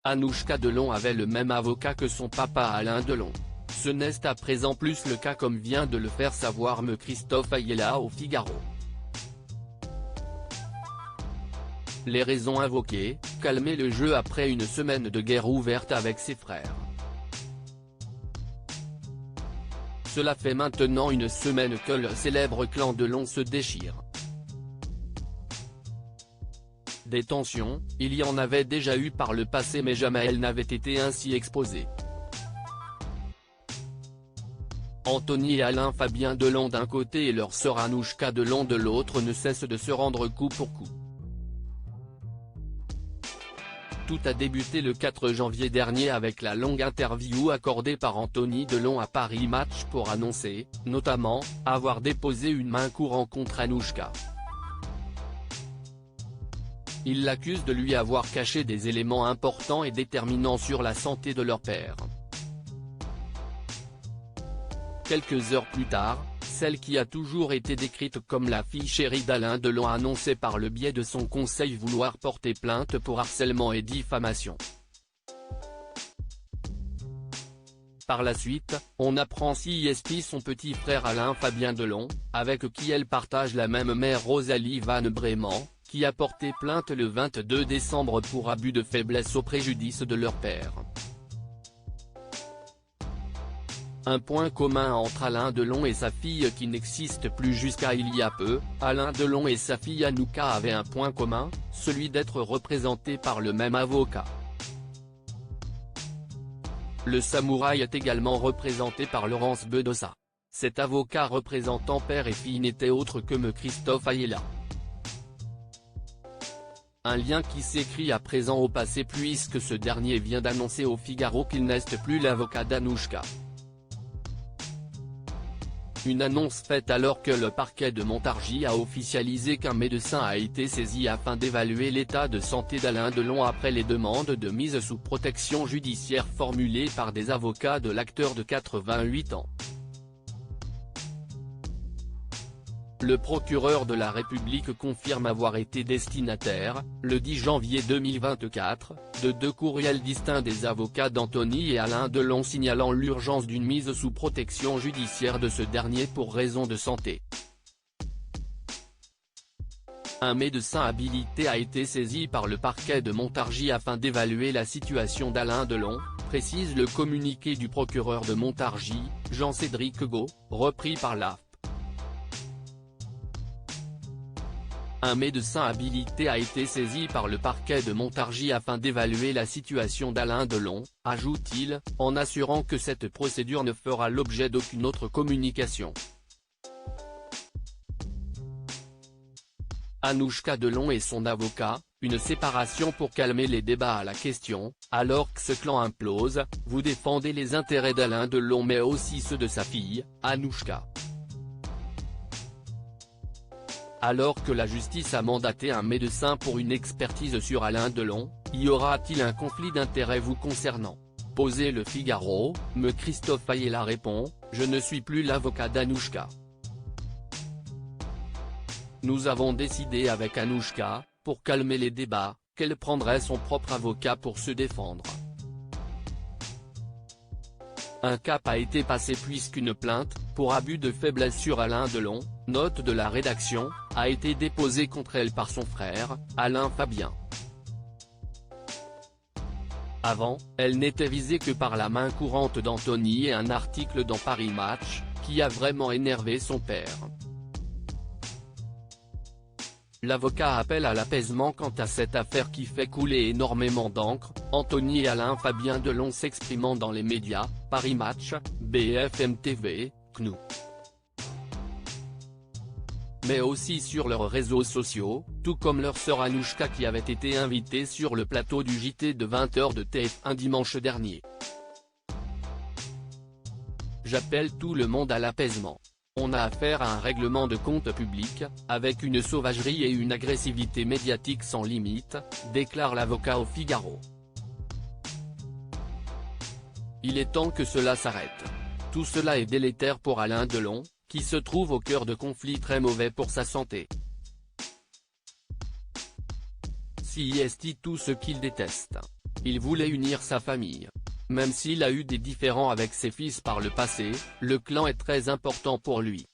Anouchka Delon avait le même avocat que son papa Alain Delon. Ce n'est à présent plus le cas comme vient de le faire savoir me Christophe Ayala au Figaro. Les raisons invoquées, calmer le jeu après une semaine de guerre ouverte avec ses frères. Cela fait maintenant une semaine que le célèbre clan Delon se déchire. Des tensions, il y en avait déjà eu par le passé mais jamais elles n'avaient été ainsi exposées. Anthony et Alain Fabien Delon d'un côté et leur sœur Anouchka Delon de l'autre ne cessent de se rendre coup pour coup. Tout a débuté le 4 janvier dernier avec la longue interview accordée par Anthony Delon à Paris Match pour annoncer, notamment, avoir déposé une main courante contre Anouchka. Il l'accuse de lui avoir caché des éléments importants et déterminants sur la santé de leur père. Quelques heures plus tard, celle qui a toujours été décrite comme la fille chérie d'Alain Delon a annoncé par le biais de son conseil vouloir porter plainte pour harcèlement et diffamation. Par la suite, on apprend qu'est son petit frère Alain Fabien Delon, avec qui elle partage la même mère Rosalie Van Breeman, qui a porté plainte le 22 décembre pour abus de faiblesse au préjudice de leur père. Un point commun entre Alain Delon et sa fille qui n'existe plus jusqu'à il y a peu, Alain Delon et sa fille Anouchka avaient un point commun, celui d'être représentés par le même avocat. Le samouraï est également représenté par Laurence Bedossa. Cet avocat représentant père et fille n'était autre que me Christophe Ayala. Un lien qui s'écrit à présent au passé puisque ce dernier vient d'annoncer au Figaro qu'il n'est plus l'avocat d'Anouchka. Une annonce faite alors que le parquet de Montargis a officialisé qu'un médecin a été saisi afin d'évaluer l'état de santé d'Alain Delon après les demandes de mise sous protection judiciaire formulées par des avocats de l'acteur de 88 ans. Le procureur de la République confirme avoir été destinataire, le 10 janvier 2024, de 2 courriels distincts des avocats d'Anthony et Alain Delon signalant l'urgence d'une mise sous protection judiciaire de ce dernier pour raison de santé. Un médecin habilité a été saisi par le parquet de Montargis afin d'évaluer la situation d'Alain Delon, précise le communiqué du procureur de Montargis, Jean-Cédric Gault, repris par l'AFP. Un médecin habilité a été saisi par le parquet de Montargis afin d'évaluer la situation d'Alain Delon, ajoute-t-il, en assurant que cette procédure ne fera l'objet d'aucune autre communication. Anouchka Delon et son avocat, une séparation pour calmer les débats à la question, alors que ce clan implose, vous défendez les intérêts d'Alain Delon mais aussi ceux de sa fille, Anouchka. Alors que la justice a mandaté un médecin pour une expertise sur Alain Delon, y aura-t-il un conflit d'intérêts vous concernant? Posé le Figaro, me Christophe Ayala répond, je ne suis plus l'avocat d'Anouchka. Nous avons décidé avec Anouchka, pour calmer les débats, qu'elle prendrait son propre avocat pour se défendre. Un cap a été passé puisqu'une plainte, pour abus de faiblesse sur Alain Delon, note de la rédaction, a été déposée contre elle par son frère, Alain Fabien. Avant, elle n'était visée que par la main courante d'Anthony et un article dans Paris Match, qui a vraiment énervé son père. L'avocat appelle à l'apaisement quant à cette affaire qui fait couler énormément d'encre, Anthony et Alain Fabien Delon s'exprimant dans les médias, Paris Match, BFM TV, CNU. Mais aussi sur leurs réseaux sociaux, tout comme leur sœur Anouchka qui avait été invitée sur le plateau du JT de 20h de TF1 dimanche dernier. J'appelle tout le monde à l'apaisement. On a affaire à un règlement de compte public, avec une sauvagerie et une agressivité médiatique sans limite, déclare l'avocat au Figaro. Il est temps que cela s'arrête. Tout cela est délétère pour Alain Delon, qui se trouve au cœur de conflits très mauvais pour sa santé. Si est tout ce qu'il déteste. Il voulait unir sa famille. Même s'il a eu des différends avec ses fils par le passé, le clan est très important pour lui.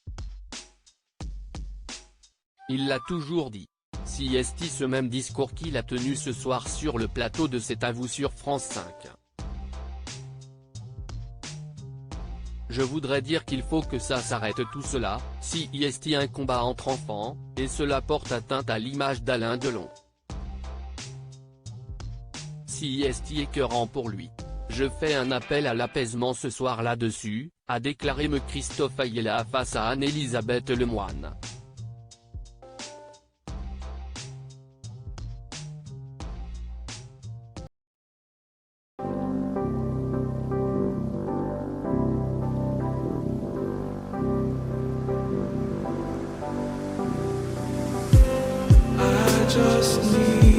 Il l'a toujours dit. Si est ce même discours qu'il a tenu ce soir sur le plateau de C'est à vous sur France 5. Je voudrais dire qu'il faut que ça s'arrête tout cela, si est un combat entre enfants, et cela porte atteinte à l'image d'Alain Delon. Si est écœurant pour lui. Je fais un appel à l'apaisement ce soir là-dessus, a déclaré M. Christophe Ayala face à Anne-Elisabeth Lemoine. I just need